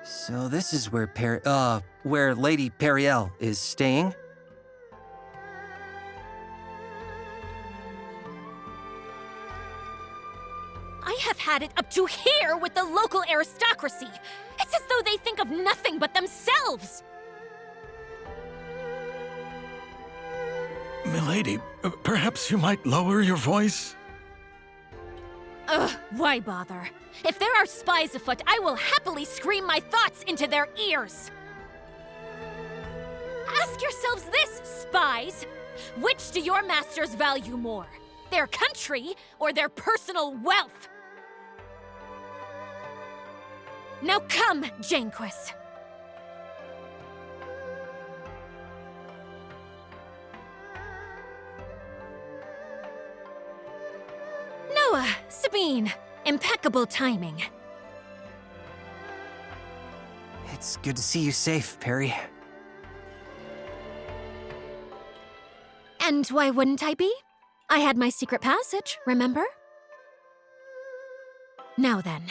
So this is where where Lady Periel is staying? I have had it up to here with the local aristocracy. It's as though they think of nothing but themselves. Milady, perhaps you might lower your voice? Ugh, why bother? If there are spies afoot, I will happily scream my thoughts into their ears. Ask yourselves this, spies. Which do your masters value more? Their country or their personal wealth? Now come, Janquis. Noah, Sabine, impeccable timing. It's good to see you safe, Perry. And why wouldn't I be? I had my secret passage, remember? Now then,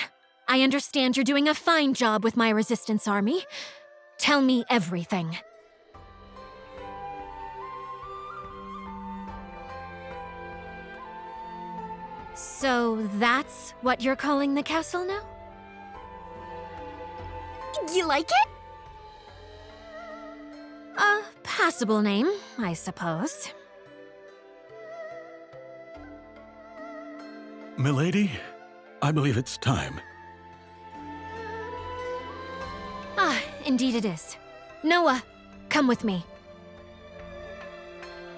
I understand you're doing a fine job with my resistance army. Tell me everything. So that's what you're calling the castle now? You like it? A passable name, I suppose. Milady, I believe it's time. Ah, indeed it is. Noah, come with me.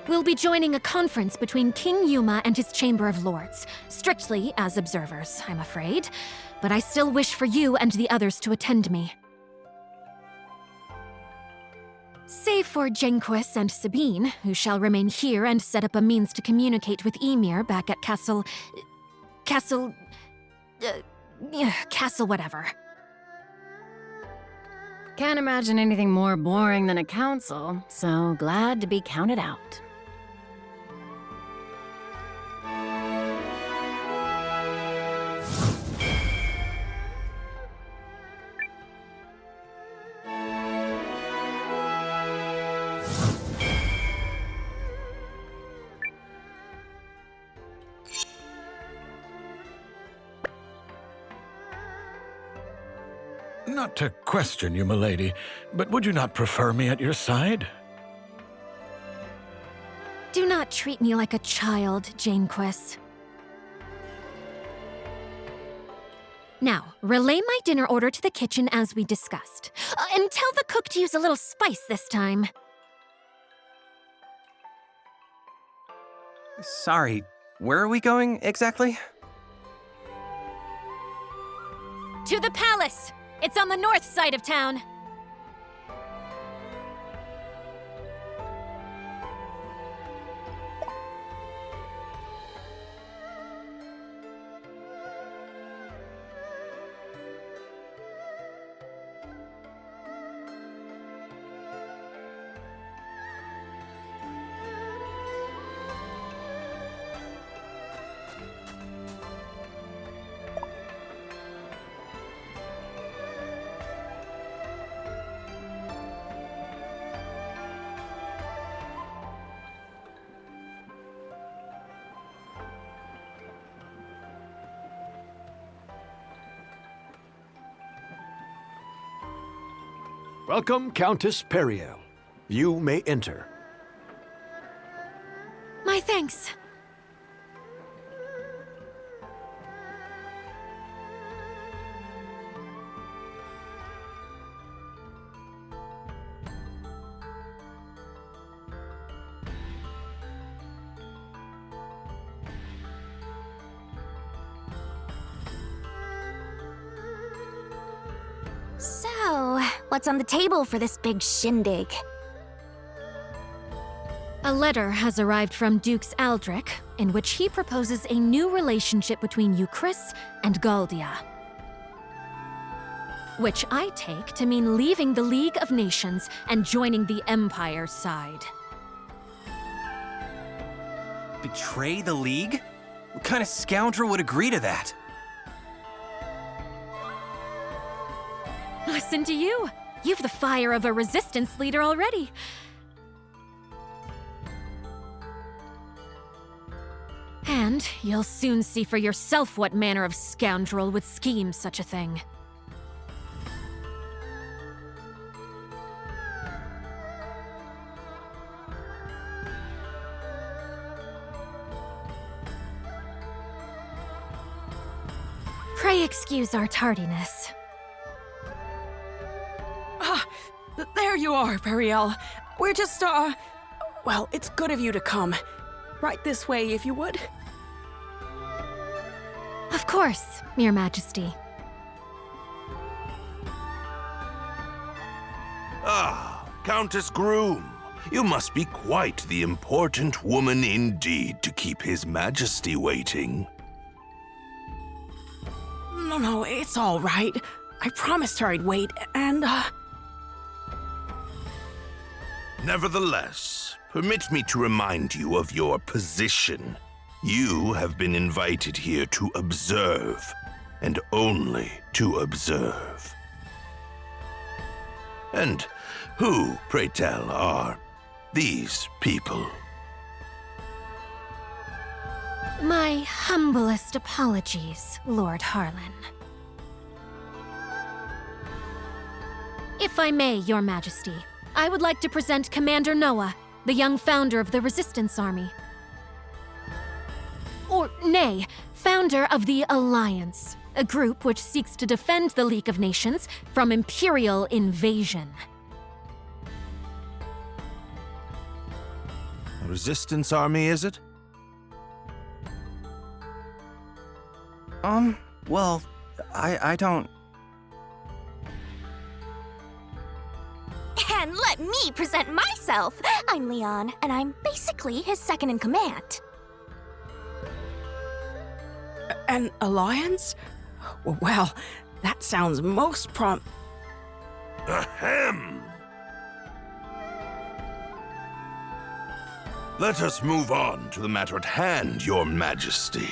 We'll be joining a conference between King Yuma and his Chamber of Lords. Strictly as observers, I'm afraid. But I still wish for you and the others to attend me. Save for Janquis and Sabine, who shall remain here and set up a means to communicate with Ymir back at Castle whatever. Can't imagine anything more boring than a council, so glad to be counted out. Not to question you, milady, but would you not prefer me at your side? Do not treat me like a child, Janquis. Now, relay my dinner order to the kitchen as we discussed. And tell the cook to use a little spice this time. Sorry, where are we going exactly? To the palace! It's on the north side of town. Welcome, Countess Periel. You may enter. My thanks. So, what's on the table for this big shindig? A letter has arrived from Dukes Aldrich, in which he proposes a new relationship between Euchris and Galdia. Which I take to mean leaving the League of Nations and joining the Empire's side. Betray the League? What kind of scoundrel would agree to that? Listen to you. You've the fire of a resistance leader already. And you'll soon see for yourself what manner of scoundrel would scheme such a thing. Pray excuse our tardiness. There you are, Periel. We're just, well, it's good of you to come. Right this way, if you would. Of course, Your Majesty. Ah, Countess Groom. You must be quite the important woman indeed to keep His Majesty waiting. No, it's all right. I promised her I'd wait, and, Nevertheless, permit me to remind you of your position. You have been invited here to observe, and only to observe. And who, pray tell, are these people? My humblest apologies, Lord Harlan. If I may, Your Majesty, I would like to present Commander Noah, the young founder of the Resistance Army. Or, nay, founder of the Alliance, a group which seeks to defend the League of Nations from Imperial invasion. A resistance army, is it? Well, I don't... And let me present myself. I'm Leon, and I'm basically his second in command. an alliance? Well, that sounds most Ahem! Let us move on to the matter at hand, Your Majesty.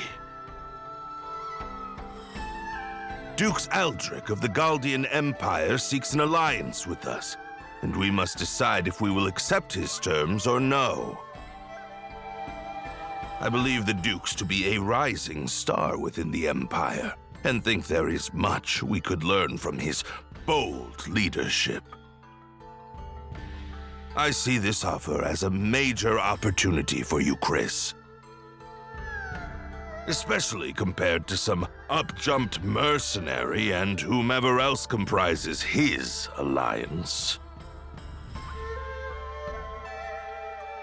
Dukes Aldrich of the Galdian Empire seeks an alliance with us, and we must decide if we will accept his terms or no. I believe the Dukes to be a rising star within the Empire, and think there is much we could learn from his bold leadership. I see this offer as a major opportunity for you, Chris. Especially compared to some up-jumped mercenary and whomever else comprises his alliance.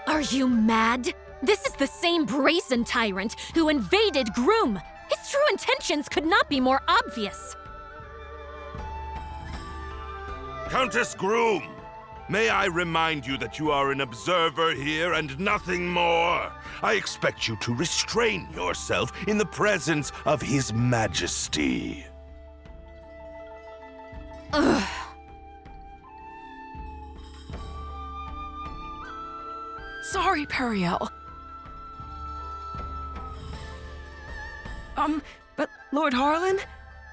Are you mad? This is the same brazen tyrant who invaded Groom. His true intentions could not be more obvious. Countess Groom, may I remind you that you are an observer here and nothing more. I expect you to restrain yourself in the presence of His Majesty. Ugh. Sorry, Periel. But Lord Harlan,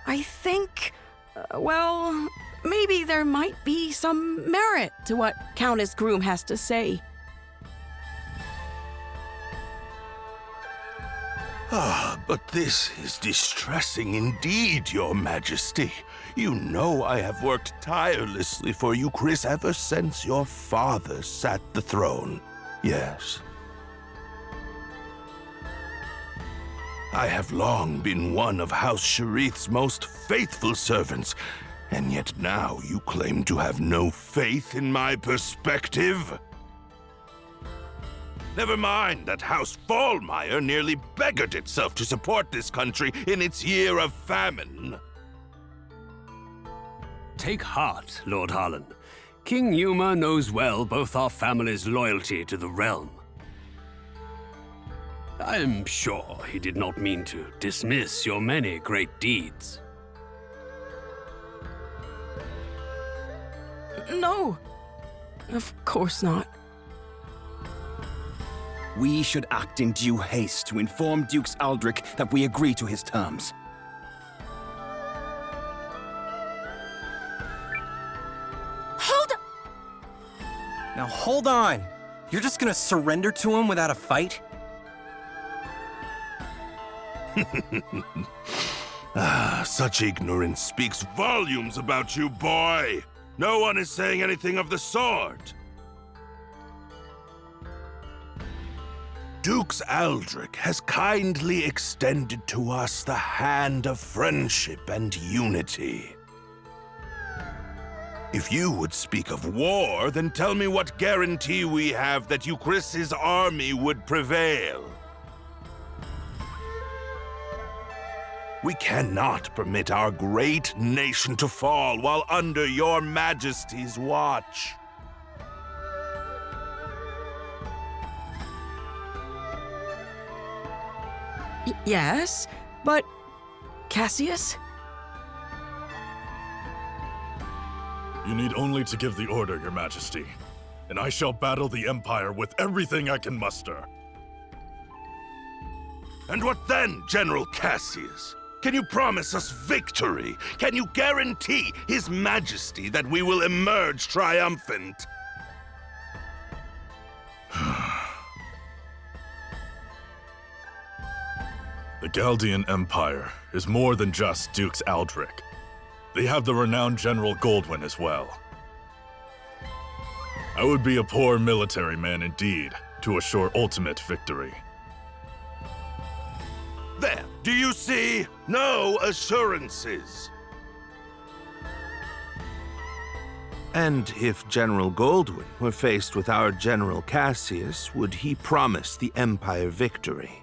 I think, well, maybe there might be some merit to what Countess Groom has to say. But this is distressing indeed, Your Majesty. You know I have worked tirelessly for you, Chris, ever since your father sat the throne. Yes. I have long been one of House Sharith's most faithful servants, and yet now you claim to have no faith in my perspective? Never mind that House Fallmeyer nearly beggared itself to support this country in its year of famine. Take heart, Lord Harlan. King Yuma knows well both our family's loyalty to the realm. I am sure he did not mean to dismiss your many great deeds. No, of course not. We should act in due haste to inform Dukes Aldrich that we agree to his terms. Now hold on. You're just gonna surrender to him without a fight? Such ignorance speaks volumes about you, boy. No one is saying anything of the sort. Dukes Aldrich has kindly extended to us the hand of friendship and unity. If you would speak of war, then tell me what guarantee we have that Euchris's army would prevail. We cannot permit our great nation to fall while under your majesty's watch. Yes, but Cassius? You need only to give the order, Your Majesty, and I shall battle the Empire with everything I can muster. And what then, General Cassius? Can you promise us victory? Can you guarantee His Majesty that we will emerge triumphant? The Galdian Empire is more than just Dukes Aldrich. They have the renowned General Goldwyn as well. I would be a poor military man indeed to assure ultimate victory. There, do you see? No assurances. And if General Goldwyn were faced with our General Cassius, would he promise the Empire victory?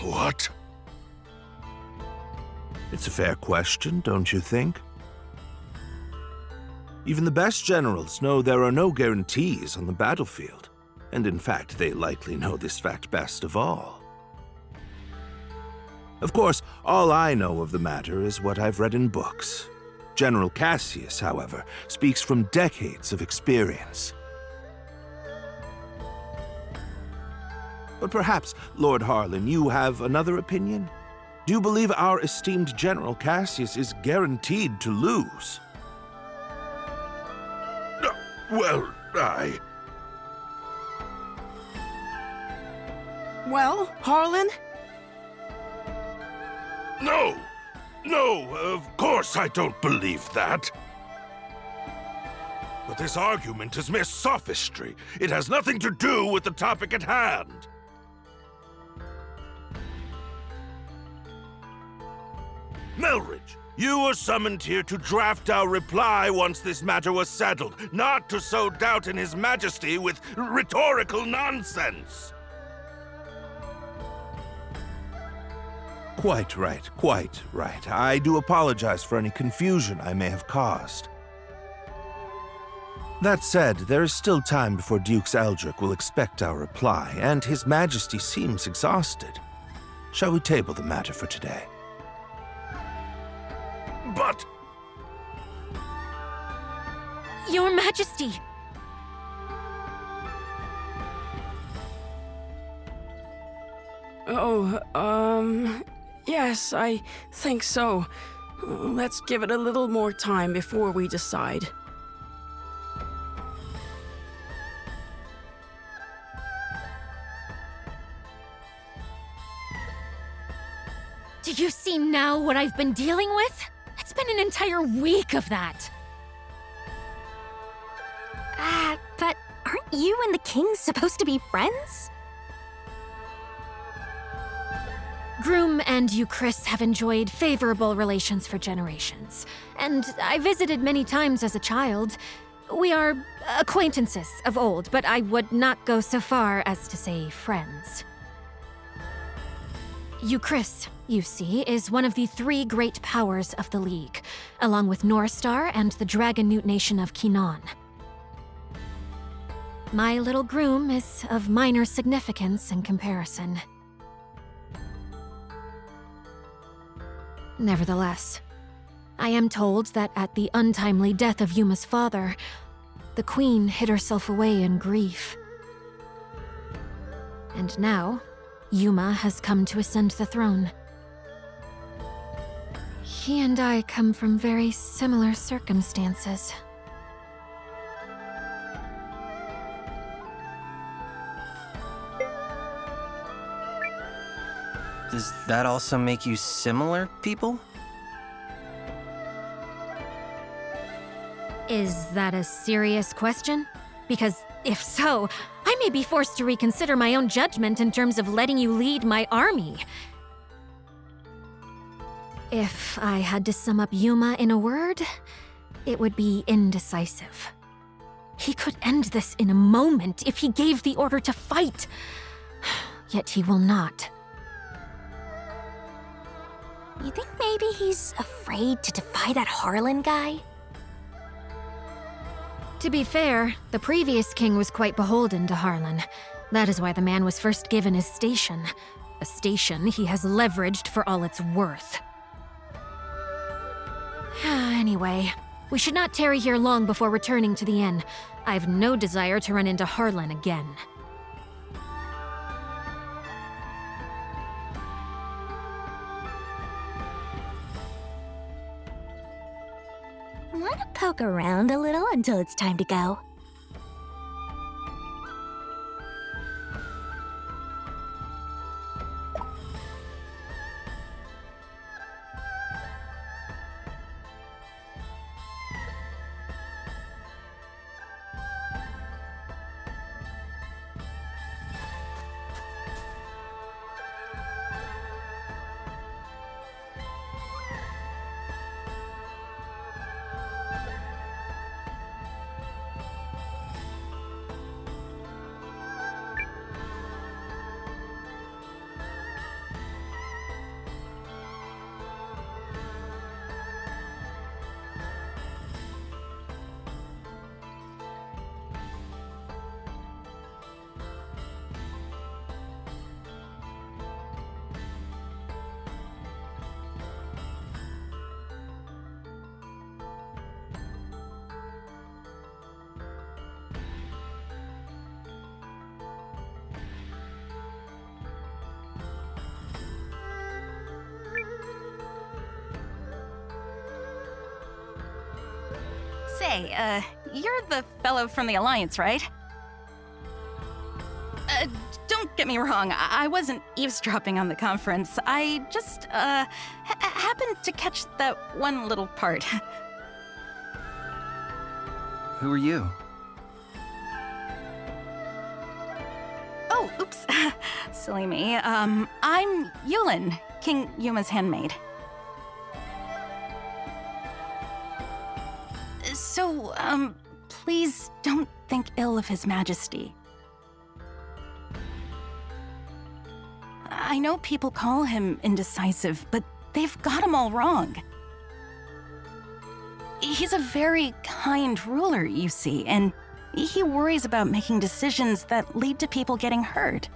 What? It's a fair question, don't you think? Even the best generals know there are no guarantees on the battlefield, and in fact, they likely know this fact best of all. Of course, all I know of the matter is what I've read in books. General Cassius, however, speaks from decades of experience. But perhaps, Lord Harlan, you have another opinion? Do you believe our esteemed General Cassius is guaranteed to lose? Well, Well, Harlan? No! No, of course I don't believe that. But this argument is mere sophistry. It has nothing to do with the topic at hand. Melridge, you were summoned here to draft our reply once this matter was settled, not to sow doubt in His Majesty with rhetorical nonsense. Quite right, quite right. I do apologize for any confusion I may have caused. That said, there is still time before Dukes Aldrich will expect our reply, and His Majesty seems exhausted. Shall we table the matter for today? But... Your Majesty! Yes, I think so. Let's give it a little more time before we decide. Do you see now what I've been dealing with? It's been an entire week of that. But aren't you and the king supposed to be friends? Groom and Euchris have enjoyed favorable relations for generations, and I visited many times as a child. We are acquaintances of old, but I would not go so far as to say friends. Euchris, you see, is one of the three great powers of the League, along with Norstar and the Dragon Newt nation of Kinan. My little groom is of minor significance in comparison. Nevertheless, I am told that at the untimely death of Yuma's father, the Queen hid herself away in grief. And now, Yuma has come to ascend the throne. He and I come from very similar circumstances. Does that also make you similar people? Is that a serious question? Because if so, I may be forced to reconsider my own judgment in terms of letting you lead my army. If I had to sum up Yuma in a word, it would be indecisive. He could end this in a moment if he gave the order to fight. Yet he will not. You think maybe he's afraid to defy that Harlan guy? To be fair, the previous king was quite beholden to Harlan. That is why the man was first given his station. A station he has leveraged for all it's worth. Anyway, we should not tarry here long before returning to the inn. I have no desire to run into Harlan again. Wanna poke around a little until it's time to go? Say, you're the fellow from the Alliance, right? Don't get me wrong, I wasn't eavesdropping on the conference. I just, happened to catch that one little part. Who are you? Oh, oops. Silly me. I'm Yulin, King Yuma's handmaid. So, please don't think ill of His Majesty. I know people call him indecisive, but they've got him all wrong. He's a very kind ruler, you see, and he worries about making decisions that lead to people getting hurt.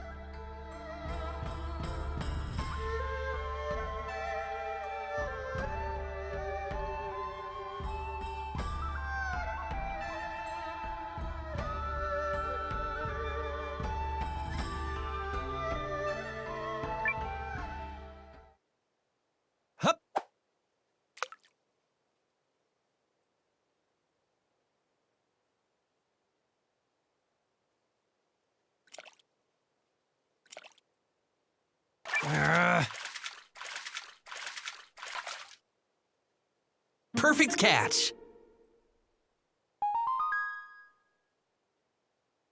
Perfect catch!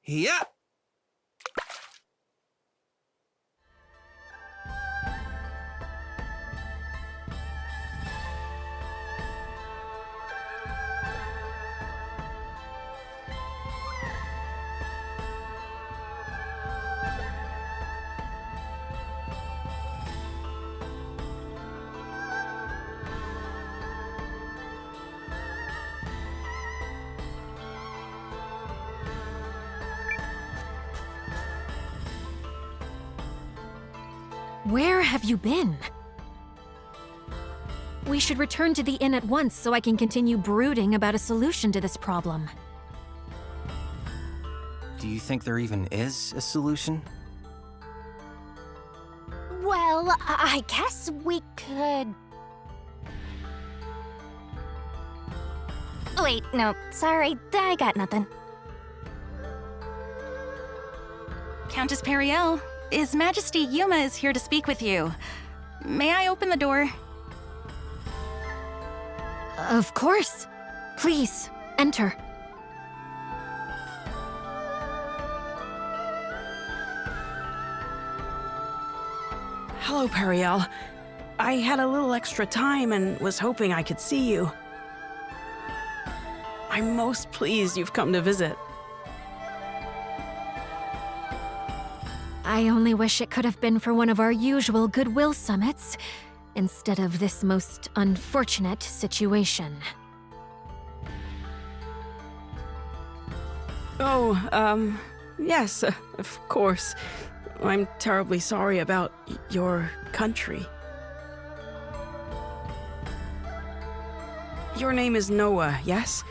Yeah! Where have you been? We should return to the inn at once so I can continue brooding about a solution to this problem. Do you think there even is a solution? Well, I guess we could... Wait, no, sorry, I got nothing. Countess Periel, His Majesty Yuma is here to speak with you. May I open the door? Of course. Please, enter. Hello, Periel. I had a little extra time and was hoping I could see you. I'm most pleased you've come to visit. I only wish it could have been for one of our usual goodwill summits, instead of this most unfortunate situation. Oh, yes, of course. I'm terribly sorry about your country. Your name is Noah, yes?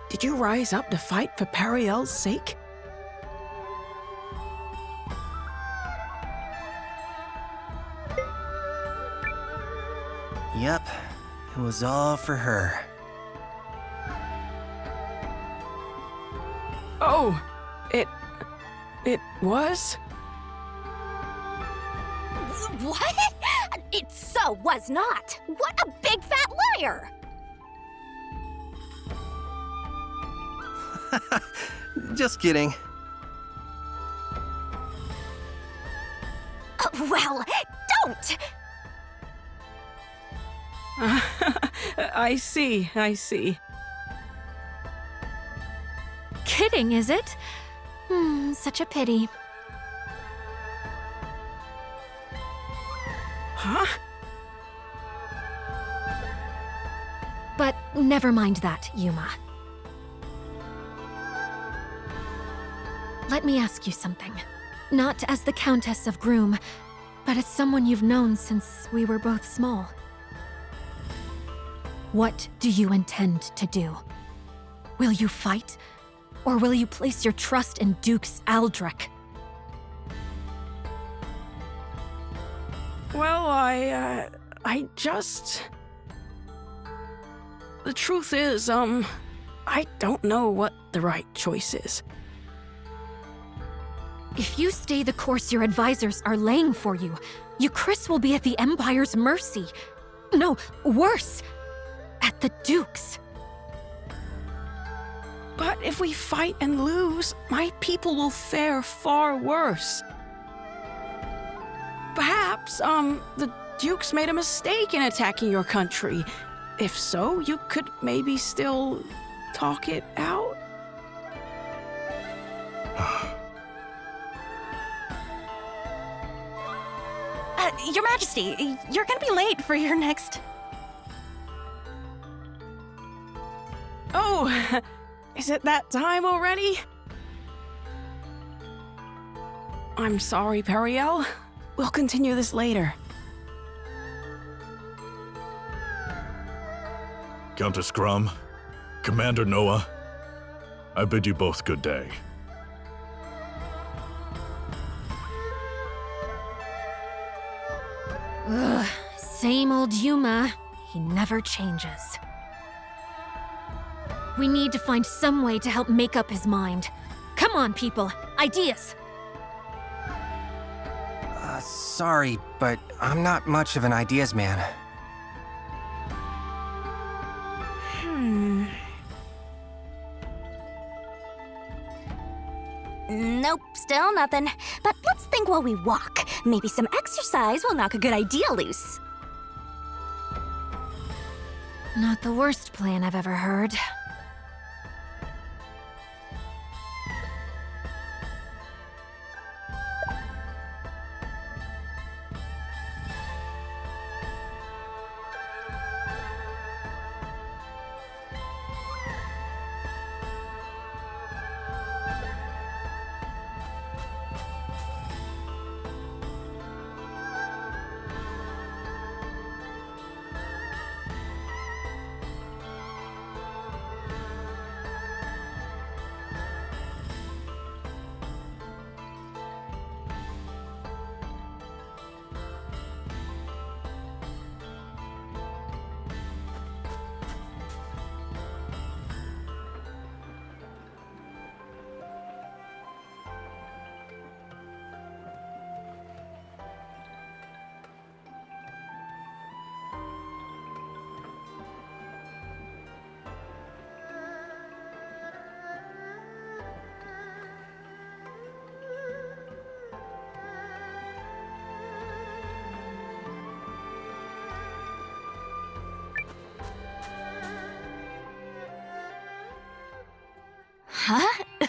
Did you rise up to fight for Periel's sake? Yep, it was all for her. Oh, it was? What? It so was not. What a big fat liar! Just kidding. Well, don't! I see. Kidding, is it? Such a pity. Huh? But never mind that, Yuma. Let me ask you something. Not as the Countess of Groom, but as someone you've known since we were both small. What do you intend to do? Will you fight? Or will you place your trust in Dukes Aldrich? Well, I just... The truth is, I don't know what the right choice is. If you stay the course your advisors are laying for you, Chris will be at the Empire's mercy. No, worse, at the Duke's. But if we fight and lose, my people will fare far worse. Perhaps, the Dukes made a mistake in attacking your country. If so, you could maybe still talk it out? Your Majesty, you're gonna be late for your next... Oh, is it that time already? I'm sorry, Periel. We'll continue this later. Countess Grum, Commander Noah, I bid you both good day. Ugh, same old Yuma. He never changes. We need to find some way to help make up his mind. Come on, people. Ideas! Sorry, but I'm not much of an ideas man. Nope, still nothing. But let's think while we walk. Maybe some exercise will knock a good idea loose. Not the worst plan I've ever heard.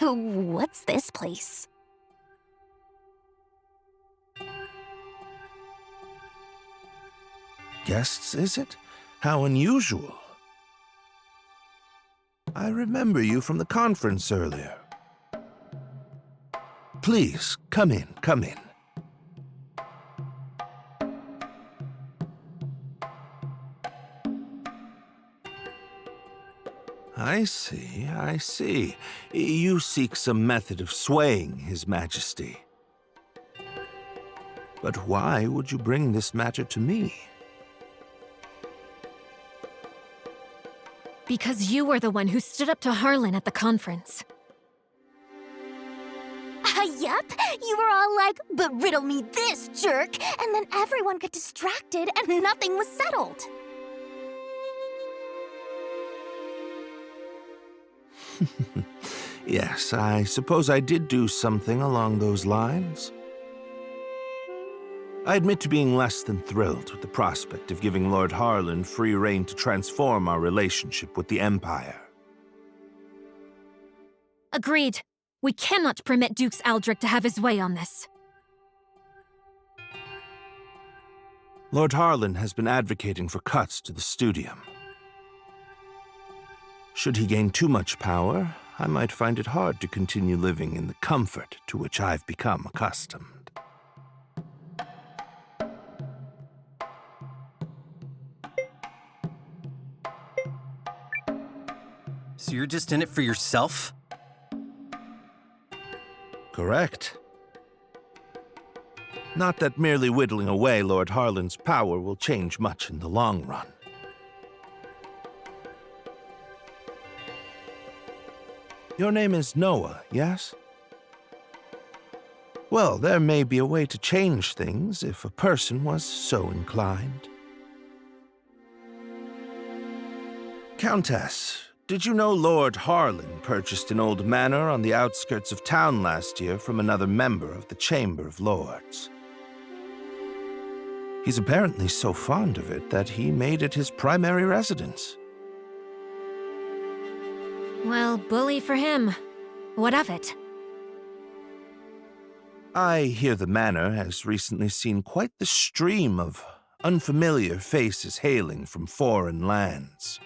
What's this place? Guests, is it? How unusual. I remember you from the conference earlier. Please, come in, come in. I see, I see. You seek some method of swaying His Majesty. But why would you bring this matter to me? Because you were the one who stood up to Harlan at the conference. Yup, you were all like, but riddle me this, jerk! And then everyone got distracted and nothing was settled. Yes, I suppose I did do something along those lines. I admit to being less than thrilled with the prospect of giving Lord Harlan free rein to transform our relationship with the Empire. Agreed. We cannot permit Dukes Aldrich to have his way on this. Lord Harlan has been advocating for cuts to the studium. Should he gain too much power, I might find it hard to continue living in the comfort to which I've become accustomed. So you're just in it for yourself? Correct. Not that merely whittling away Lord Harlan's power will change much in the long run. Your name is Noah, yes? Well, there may be a way to change things if a person was so inclined. Countess, did you know Lord Harlan purchased an old manor on the outskirts of town last year from another member of the Chamber of Lords? He's apparently so fond of it that he made it his primary residence. Well, bully for him. What of it? I hear the manor has recently seen quite the stream of unfamiliar faces hailing from foreign lands.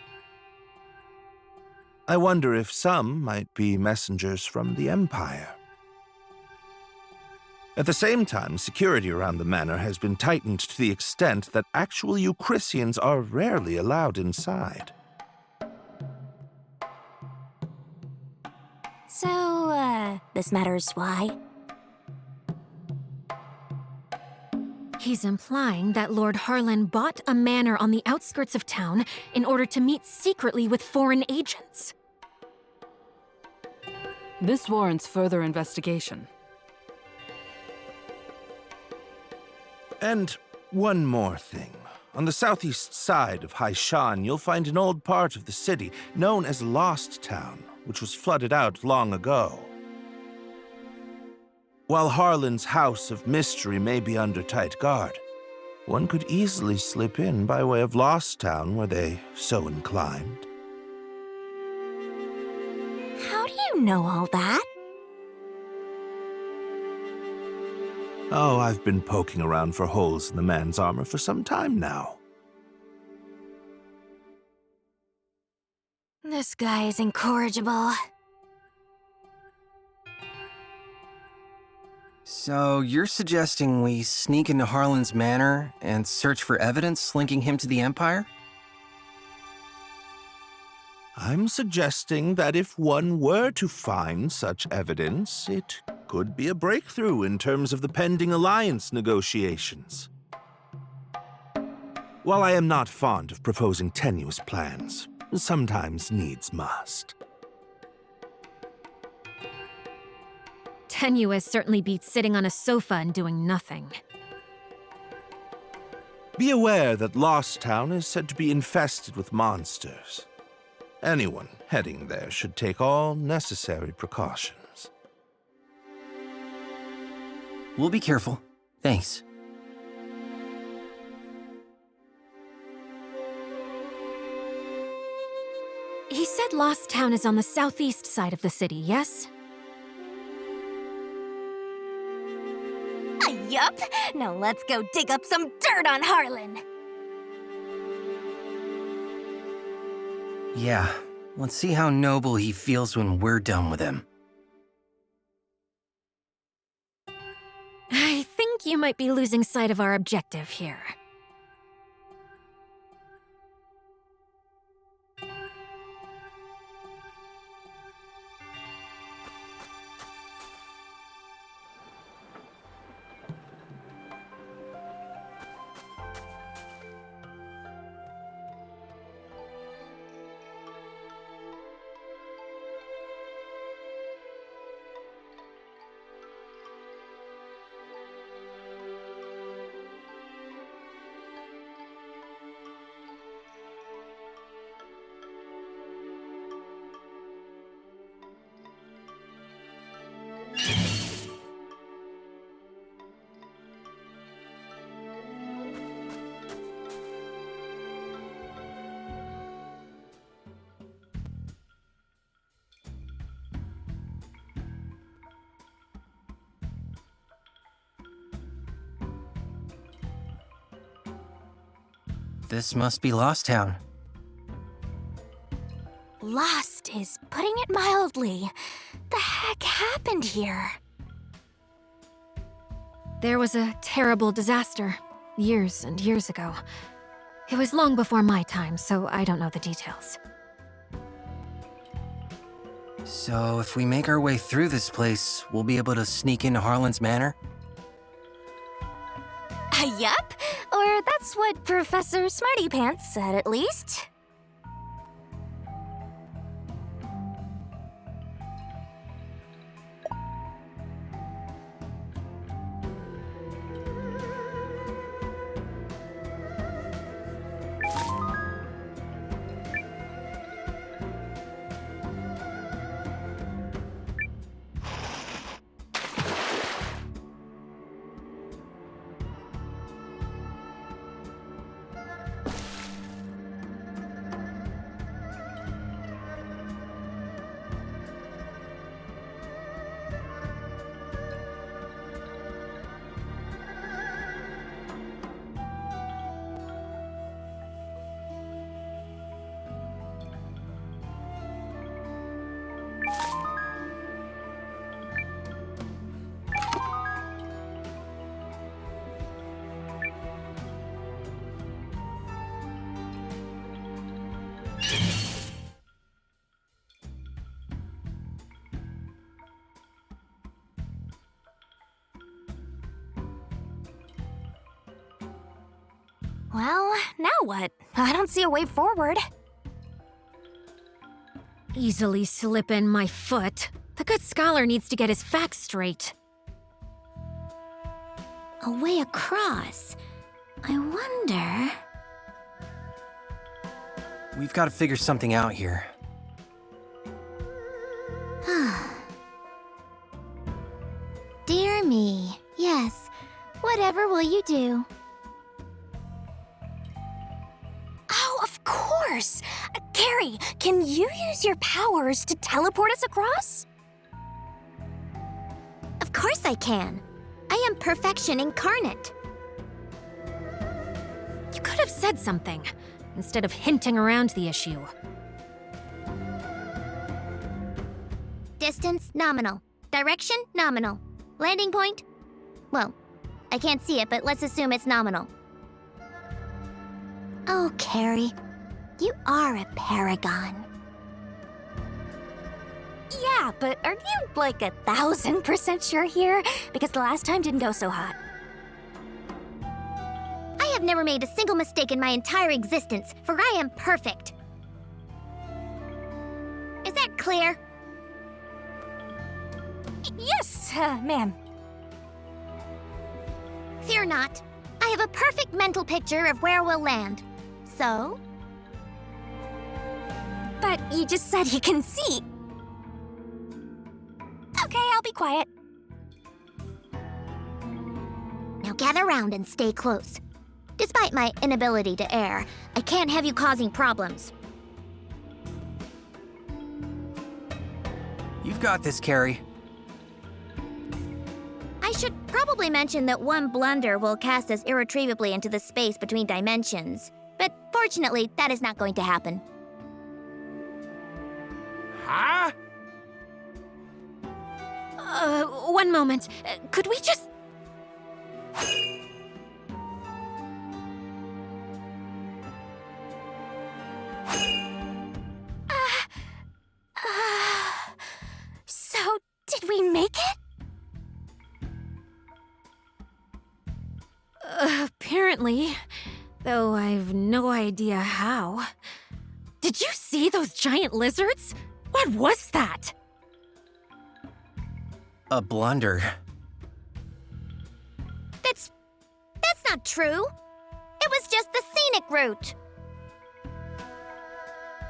I wonder if some might be messengers from the Empire. At the same time, security around the manor has been tightened to the extent that actual Euchrysians are rarely allowed inside. So, this matters why? He's implying that Lord Harlan bought a manor on the outskirts of town in order to meet secretly with foreign agents. This warrants further investigation. And one more thing. On the southeast side of Hishahn, you'll find an old part of the city known as Lost Town, which was flooded out long ago. While Harlan's House of Mystery may be under tight guard, one could easily slip in by way of Lost Town were they so inclined. How do you know all that? Oh, I've been poking around for holes in the man's armor for some time now. This guy is incorrigible. So you're suggesting we sneak into Harlan's manor and search for evidence linking him to the Empire? I'm suggesting that if one were to find such evidence, it could be a breakthrough in terms of the pending alliance negotiations. While I am not fond of proposing tenuous plans, sometimes needs must. Tenuous certainly beats sitting on a sofa and doing nothing. Be aware that Lost Town is said to be infested with monsters. Anyone heading there should take all necessary precautions. We'll be careful. Thanks. He said Lost Town is on the southeast side of the city, yes? Yup. Now let's go dig up some dirt on Harlan. Yeah, let's see how noble he feels when we're done with him. I think you might be losing sight of our objective here. This must be Lost Town. Lost is putting it mildly. The heck happened here? There was a terrible disaster, years and years ago. It was long before my time, so I don't know the details. So if we make our way through this place, we'll be able to sneak into Harlan's manor? Yup. Or that's what Professor Smarty Pants said, at least. Well, now what? I don't see a way forward. Easily slip in my foot. The good scholar needs to get his facts straight. A way across. I wonder... We've got to figure something out here. Dear me. Yes. Whatever will you do? Oh, of course! Carrie, can you use your powers to teleport us across? Of course I can. I am perfection incarnate. You could have said something, instead of hinting around the issue. Distance, nominal. Direction, nominal. Landing point? Well, I can't see it, but let's assume it's nominal. Oh, Carrie, you are a paragon. Yeah, but are you like 1,000% sure here? Because the last time didn't go so hot. I have never made a single mistake in my entire existence, for I am perfect. Is that clear? Yes, ma'am. Fear not. I have a perfect mental picture of where we'll land. So? But you just said you can see. Okay, I'll be quiet. Now gather round and stay close. Despite my inability to err, I can't have you causing problems. You've got this, Carrie. I should probably mention that one blunder will cast us irretrievably into the space between dimensions. But fortunately, that is not going to happen. Huh? One moment. Could we just... So, did we make it? Apparently. Though I've no idea how. Did you see those giant lizards? What was that? A blunder. That's not true. It was just the scenic route.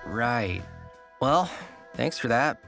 Right. Well, thanks for that.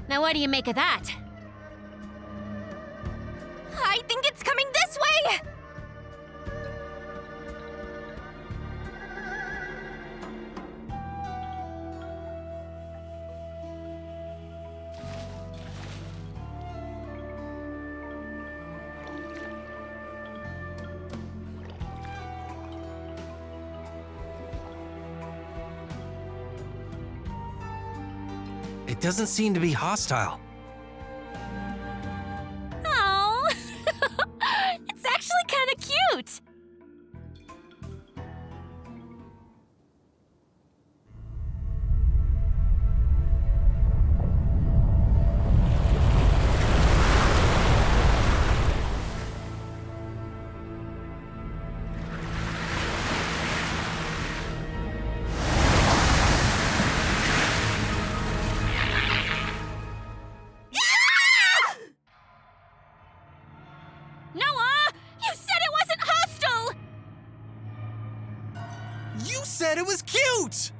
Now what do you make of that? I think it's coming this way! It doesn't seem to be hostile. Oh, it's actually kind of cute. It was cute!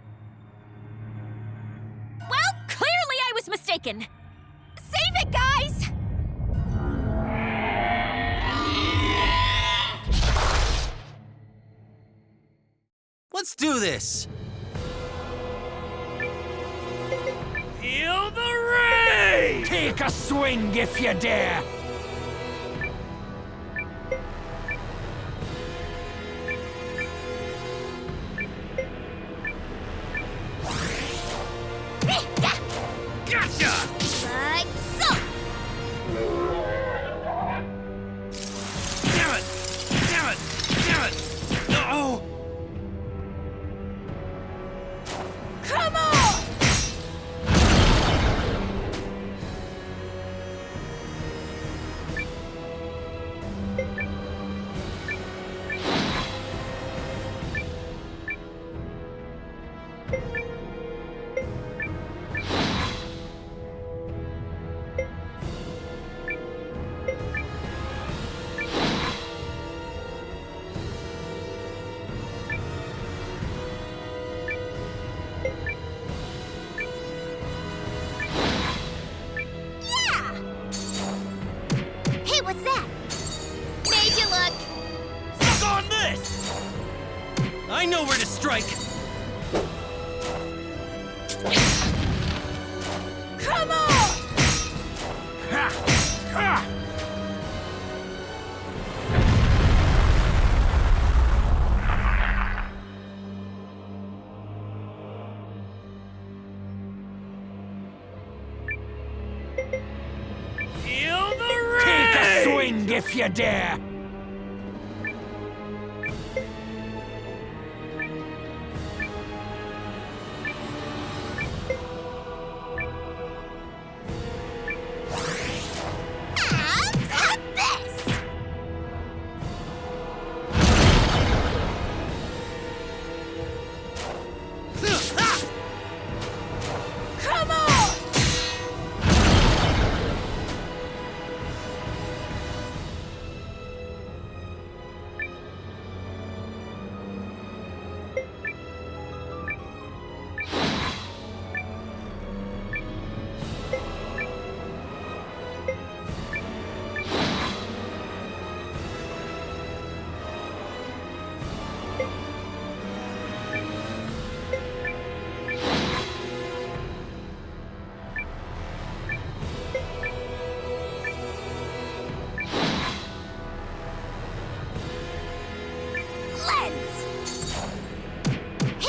Well, clearly I was mistaken. Save it, guys! Let's do this! Take a swing if you dare! Gotcha! Like so! Damn it! Damn it! Damn it! No! Come on! What's that? Made you look. Suck on this! I know where to strike. Come on! Ha! Ha! Feel the Take a swing if you dare!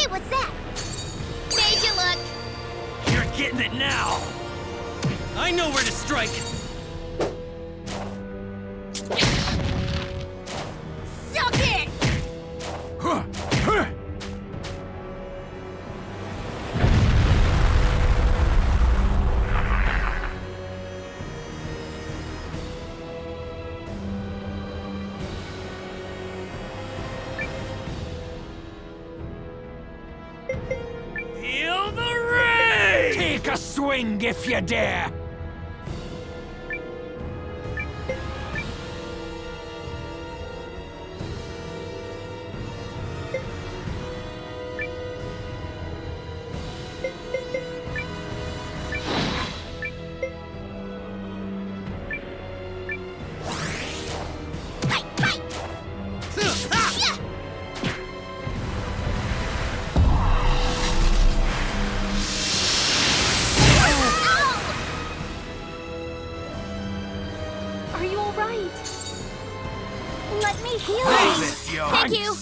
What's that? Made you look. You're getting it now. I know where to strike. Suck it! Feel the rage! Take a swing if you dare! Are you all right? Let me heal you. Thank you.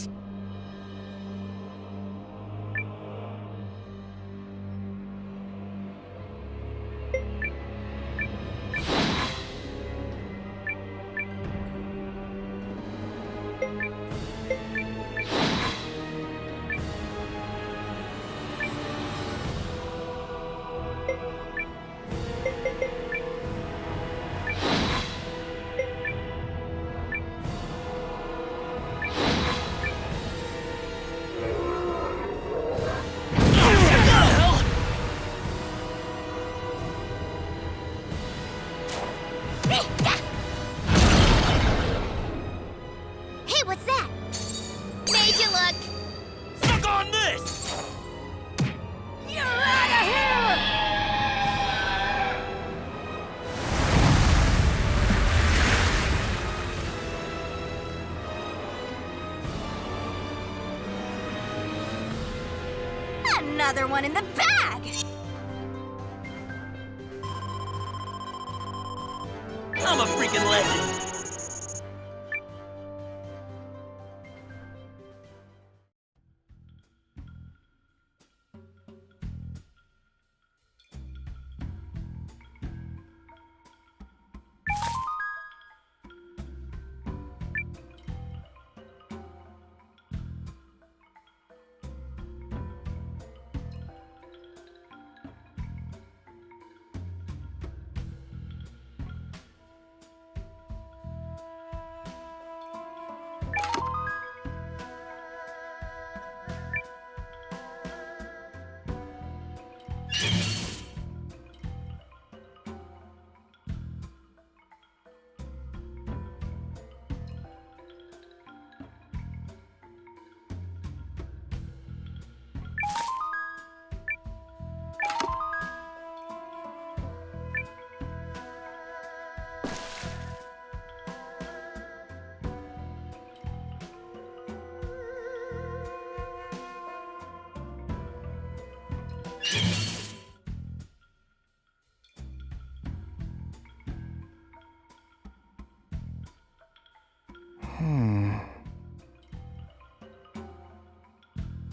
Hey, what's that? Made you look. Suck on this! You're out of here! Another one in the bag! freaking legend.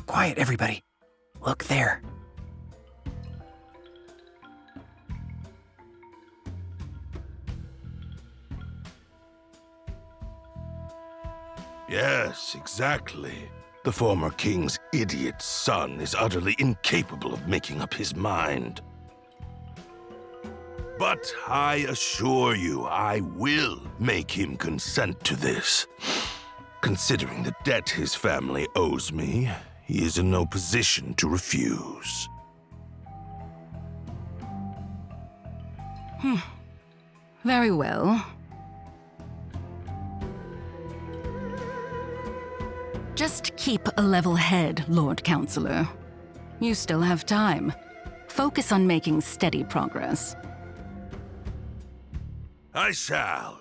Quiet, everybody. Look there. Yes, exactly. The former king's idiot son is utterly incapable of making up his mind. But I assure you, I will make him consent to this. Considering the debt his family owes me, he is in no position to refuse. Very well. Just keep a level head, Lord Counselor. You still have time. Focus on making steady progress. I shall.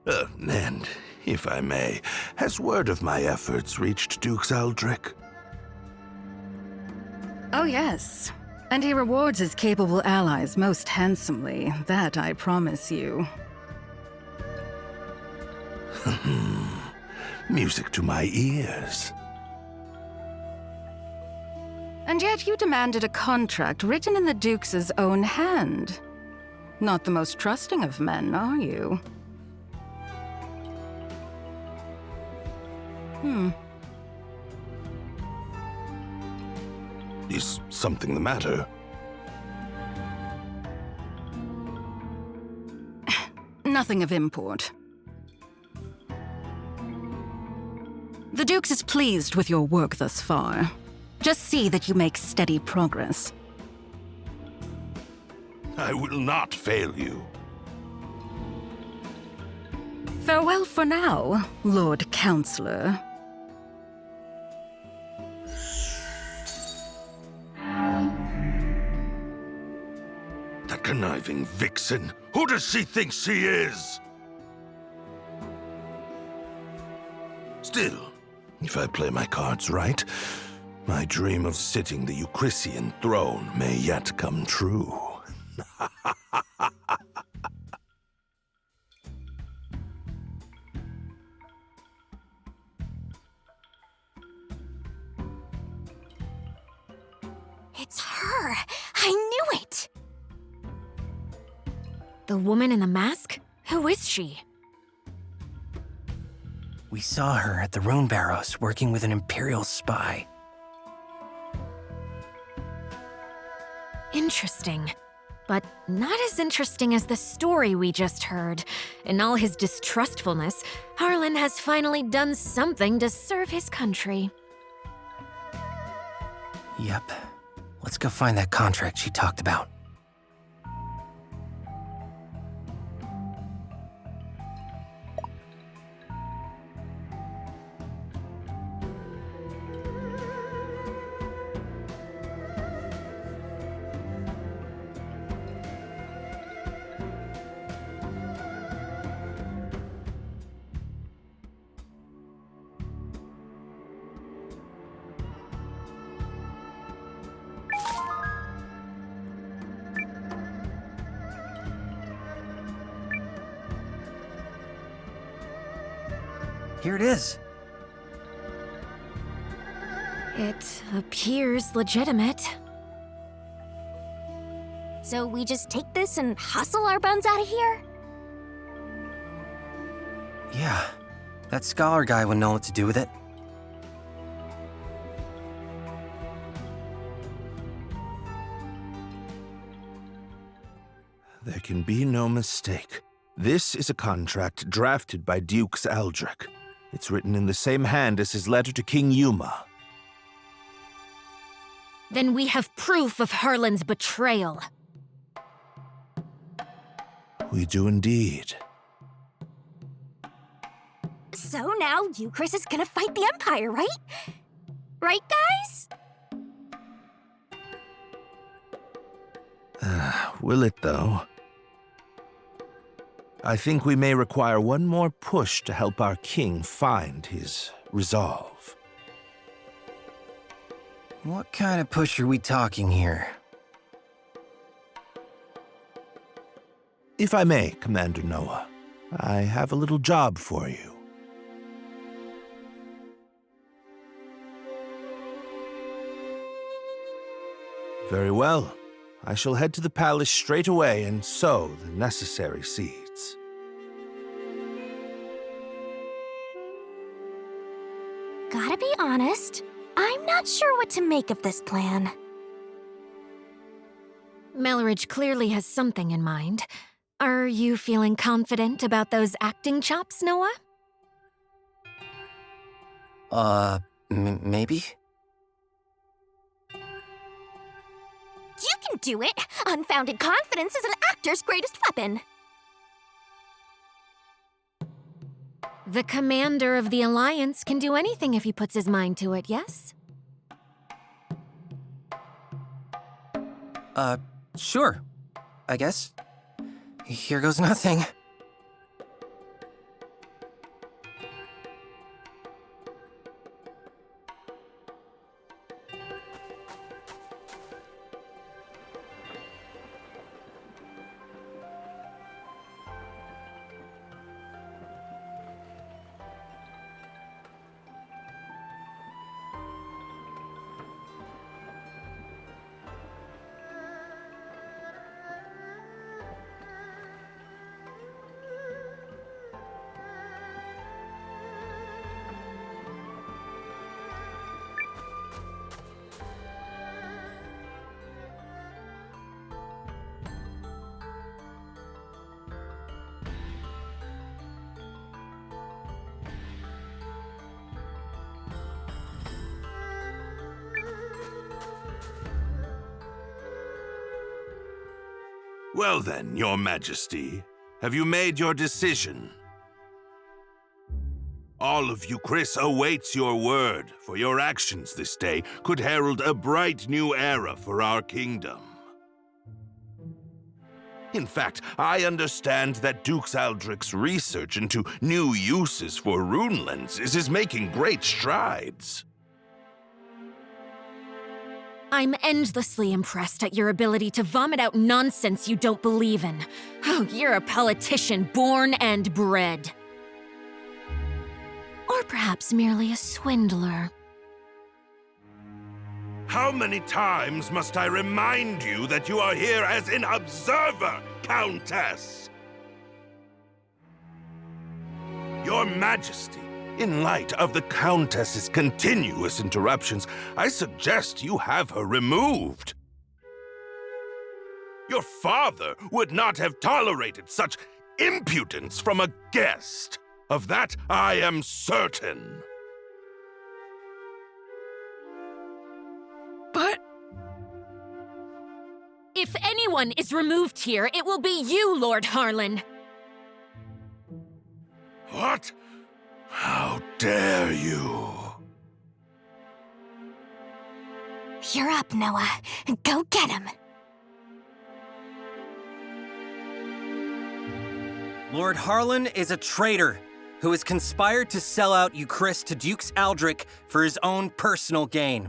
And, if I may, has word of my efforts reached Duke Aldrich? Oh, yes. And he rewards his capable allies most handsomely. That I promise you. Music to my ears. And yet you demanded a contract written in the Duke's own hand. Not the most trusting of men, are you? Is something the matter? Nothing of import. The Duke is pleased with your work thus far. Just see that you make steady progress. I will not fail you. Farewell for now, Lord Counselor. That conniving vixen! Who does she think she is? Still, if I play my cards right, my dream of sitting the Eucrisian throne may yet come true. It's her! I knew it! The woman in the mask? Who is she? We saw her at the Rune Barrows working with an Imperial spy. Interesting. But not as interesting as the story we just heard. In all his distrustfulness, Harlan has finally done something to serve his country. Yep. Let's go find that contract she talked about. Here it is. It appears legitimate. So we just take this and hustle our buns out of here? Yeah, that scholar guy would know what to do with it. There can be no mistake. This is a contract drafted by Dukes Aldrich. It's written in the same hand as his letter to King Yuma. Then we have proof of Harlan's betrayal. We do indeed. So now Euchris is gonna fight the Empire, right? Right, guys? Will it, though? I think we may require one more push to help our king find his resolve. What kind of push are we talking here? If I may, Commander Noah, I have a little job for you. Very well. I shall head to the palace straight away and sow the necessary seeds. Gotta be honest, I'm not sure what to make of this plan. Melridge clearly has something in mind. Are you feeling confident about those acting chops, Noah? Maybe? You can do it! Unfounded confidence is an actor's greatest weapon. The commander of the Alliance can do anything if he puts his mind to it, yes? Sure. I guess. Here goes nothing. Well then, Your Majesty, have you made your decision? All of Euchris awaits your word, for your actions this day could herald a bright new era for our kingdom. In fact, I understand that Dukes Aldrich's research into new uses for rune lenses is making great strides. I'm endlessly impressed at your ability to vomit out nonsense you don't believe in. Oh, you're a politician born and bred. Or perhaps merely a swindler. How many times must I remind you that you are here as an observer, Countess? Your Majesty, in light of the Countess's continuous interruptions, I suggest you have her removed. Your father would not have tolerated such impudence from a guest. Of that I am certain. But... If anyone is removed here, it will be you, Lord Harlan. What? How dare you? You're up, Noah. Go get him. Lord Harlan is a traitor who has conspired to sell out Euchris to Dukes Aldrich for his own personal gain.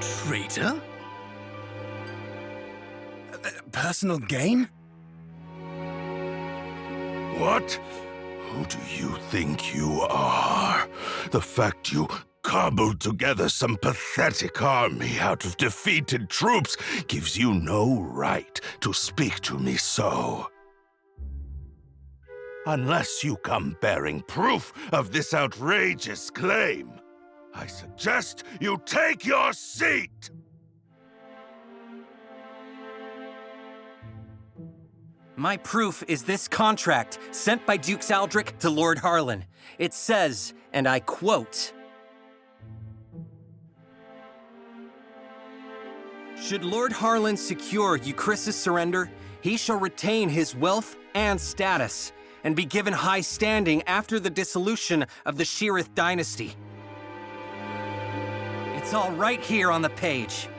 Traitor? Personal gain? What? Who do you think you are? The fact you cobbled together some pathetic army out of defeated troops gives you no right to speak to me so. Unless you come bearing proof of this outrageous claim, I suggest you take your seat! My proof is this contract sent by Dukes Aldrich to Lord Harlan. It says, and I quote, "Should Lord Harlan secure Euchris' surrender, he shall retain his wealth and status, and be given high standing after the dissolution of the Sieffre dynasty." It's all right here on the page.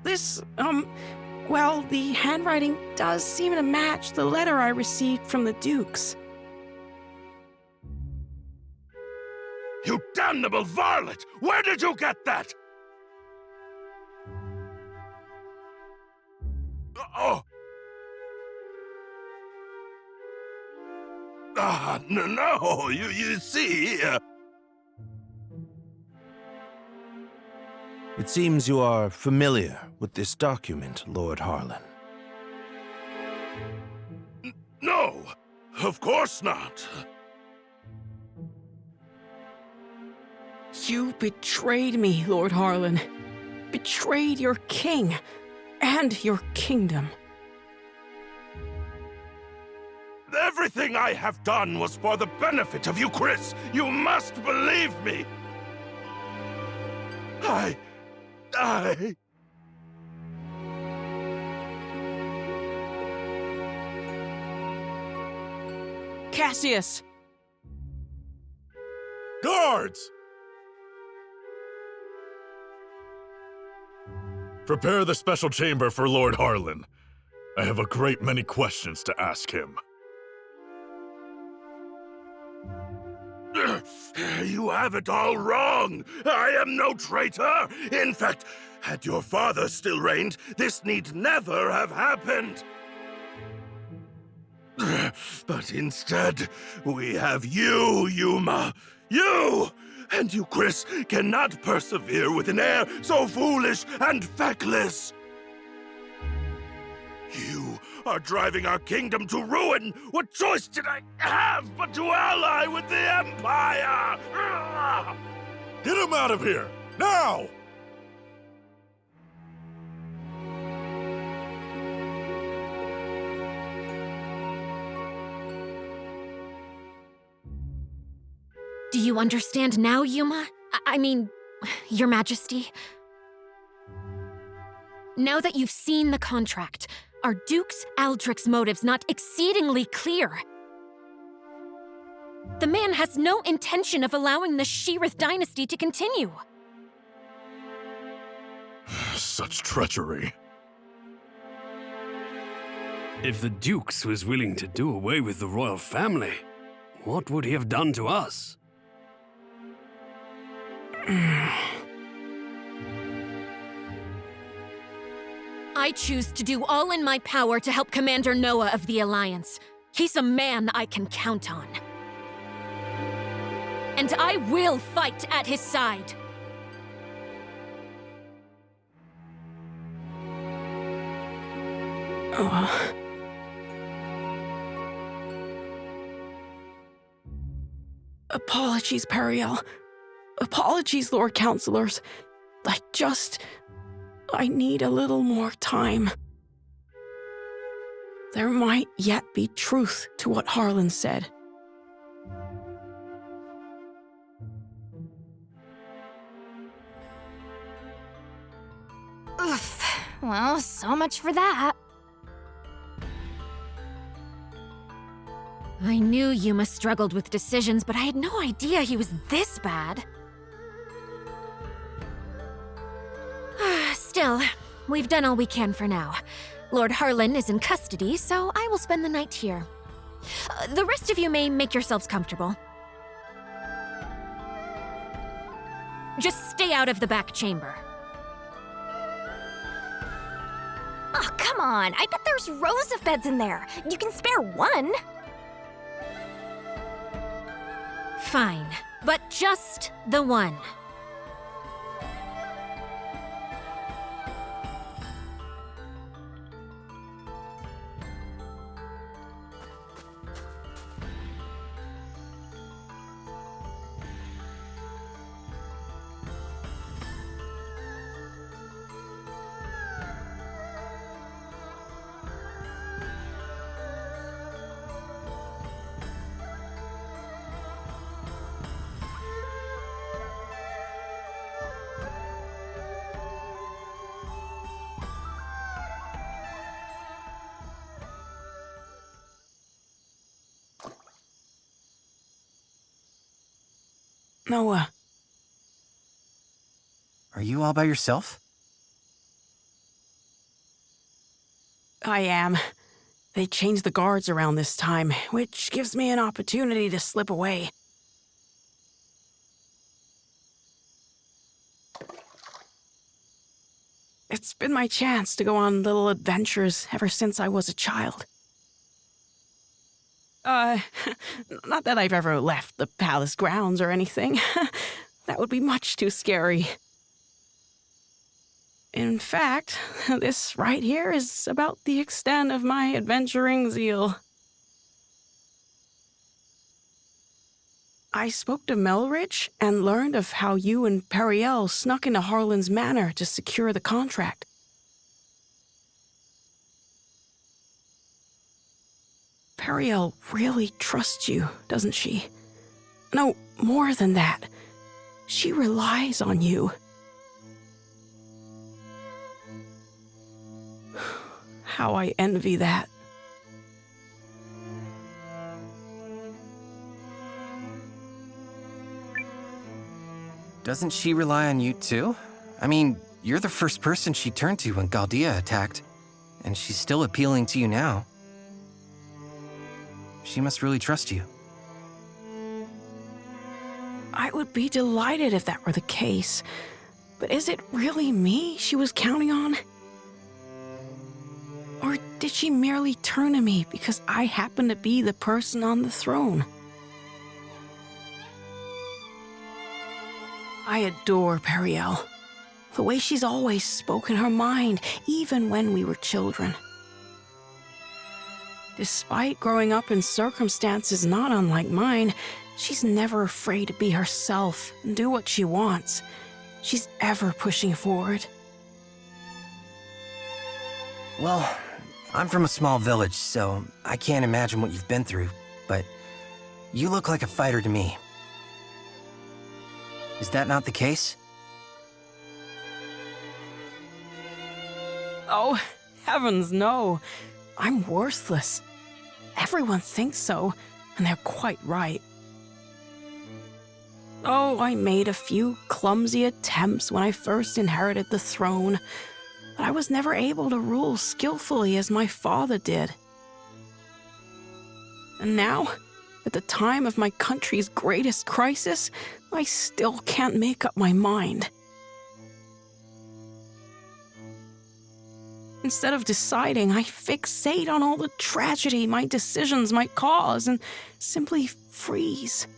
This, well, the handwriting does seem to match the letter I received from the Dukes. You damnable varlet! Where did you get that? Oh! No, you see... It seems you are familiar with this document, Lord Harlan. No, of course not. You betrayed me, Lord Harlan. Betrayed your king and your kingdom. Everything I have done was for the benefit of Euchris. You must believe me. I... Cassius! Guards! Prepare the special chamber for Lord Harlan. I have a great many questions to ask him. You have it all wrong. I am no traitor. In fact, had your father still reigned, this need never have happened. But instead, we have you, Yuma. You! And Euchris cannot persevere with an heir so foolish and feckless. You are driving our kingdom to ruin. What choice did I have but to ally with the Empire? Get him out of here, now! Do you understand now, Yuma? I mean, Your Majesty? Now that you've seen the contract, are Dukes Aldrich's motives not exceedingly clear? The man has no intention of allowing the Sieffre dynasty to continue. Such treachery. If the Dukes was willing to do away with the royal family, what would he have done to us? I choose to do all in my power to help Commander Noah of the Alliance. He's a man I can count on. And I will fight at his side. Apologies, Periel. Apologies, Lord Counselors. I need a little more time. There might yet be truth to what Harlan said. Oof. Well, so much for that. I knew Yuma struggled with decisions, but I had no idea he was this bad. Still, we've done all we can for now. Lord Harlan is in custody, so I will spend the night here. The rest of you may make yourselves comfortable. Just stay out of the back chamber. Oh, come on. I bet there's rows of beds in there. You can spare one. Fine, but just the one. Noah. Are you all by yourself? I am. They changed the guards around this time, which gives me an opportunity to slip away. It's been my chance to go on little adventures ever since I was a child. Not that I've ever left the palace grounds or anything. That would be much too scary. In fact, this right here is about the extent of my adventuring zeal. I spoke to Melrich and learned of how you and Periel snuck into Harlan's manor to secure the contract. Periel really trusts you, doesn't she? No, more than that. She relies on you. How I envy that. Doesn't she rely on you too? I mean, you're the first person she turned to when Galdea attacked, and she's still appealing to you now. She must really trust you. I would be delighted if that were the case. But is it really me she was counting on? Or did she merely turn to me because I happen to be the person on the throne? I adore Periel. The way she's always spoken her mind, even when we were children. Despite growing up in circumstances not unlike mine, she's never afraid to be herself and do what she wants. She's ever pushing forward. Well, I'm from a small village, so I can't imagine what you've been through, but you look like a fighter to me. Is that not the case? Oh, heavens no. I'm worthless. Everyone thinks so, and they're quite right. Oh, I made a few clumsy attempts when I first inherited the throne, but I was never able to rule skillfully as my father did. And now, at the time of my country's greatest crisis, I still can't make up my mind. Instead of deciding, I fixate on all the tragedy my decisions might cause and simply freeze.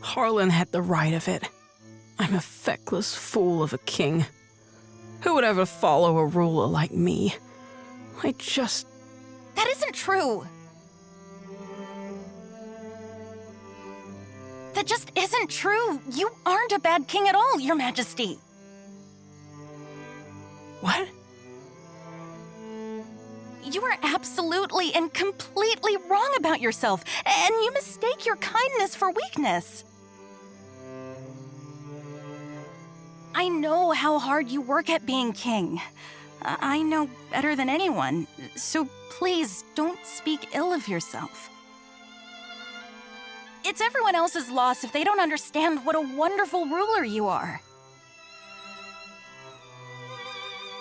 Harlan had the right of it. I'm a feckless fool of a king. Who would ever follow a ruler like me? That isn't true. That just isn't true. You aren't a bad king at all, Your Majesty. What? You are absolutely and completely wrong about yourself, and you mistake your kindness for weakness. I know how hard you work at being king. I know better than anyone, so please don't speak ill of yourself. It's everyone else's loss if they don't understand what a wonderful ruler you are.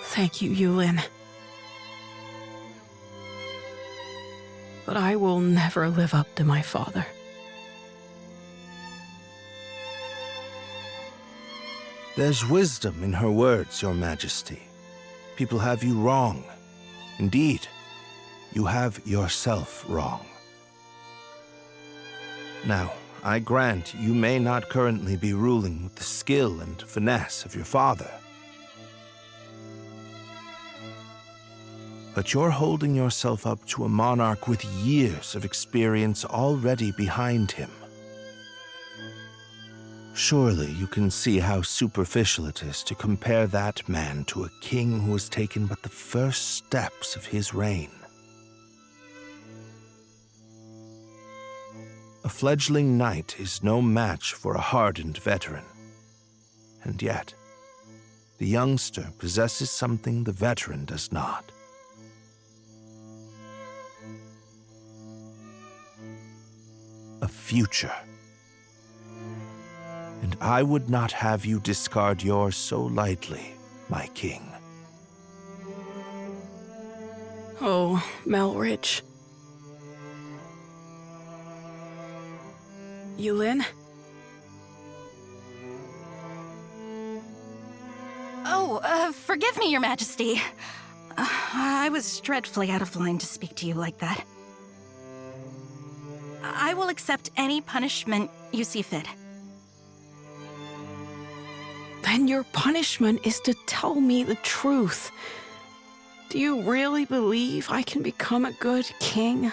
Thank you, Eiyuden. But I will never live up to my father. There's wisdom in her words, Your Majesty. people have you wrong. Indeed, you have yourself wrong. Now, I grant you may not currently be ruling with the skill and finesse of your father. But you're holding yourself up to a monarch with years of experience already behind him. Surely you can see how superficial it is to compare that man to a king who has taken but the first steps of his reign. A fledgling knight is no match for a hardened veteran. And yet, the youngster possesses something the veteran does not. A future. And I would not have you discard yours so lightly, my king. Oh, Melridge. Eiyuden? Oh, forgive me, Your Majesty. I was dreadfully out of line to speak to you like that. I will accept any punishment you see fit. Then your punishment is to tell me the truth. Do you really believe I can become a good king?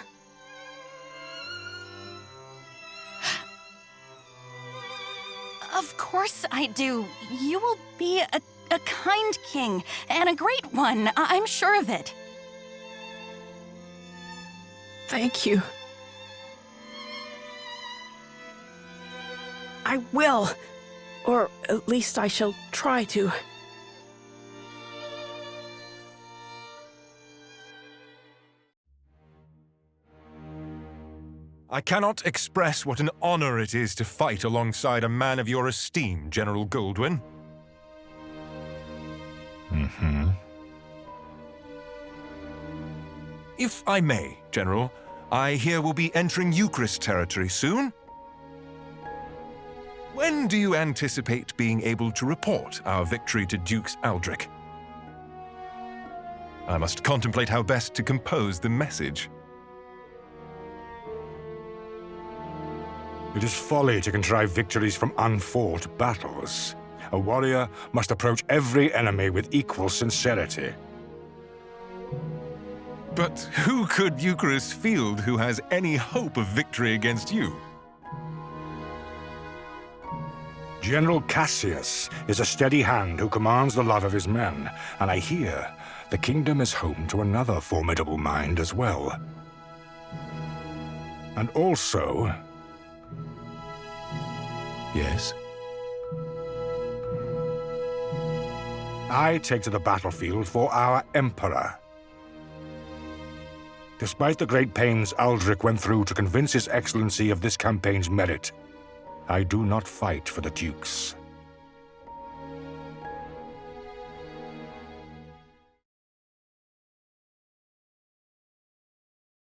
Of course I do. You will be a kind king, and a great one. I'm sure of it. Thank you. I will. Or at least I shall try to. I cannot express what an honor it is to fight alongside a man of your esteem, General Goldwyn. If I may, General, I hear we'll be entering Eucharist territory soon. When do you anticipate being able to report our victory to Dukes Aldrich? I must contemplate how best to compose the message. It is folly to contrive victories from unfought battles. A warrior must approach every enemy with equal sincerity. But who could Eucharist field who has any hope of victory against you? General Cassius is a steady hand who commands the love of his men, and I hear the kingdom is home to another formidable mind as well. And also... Yes? I take to the battlefield for our Emperor. Despite the great pains Aldrich went through to convince His Excellency of this campaign's merit, I do not fight for the Dukes.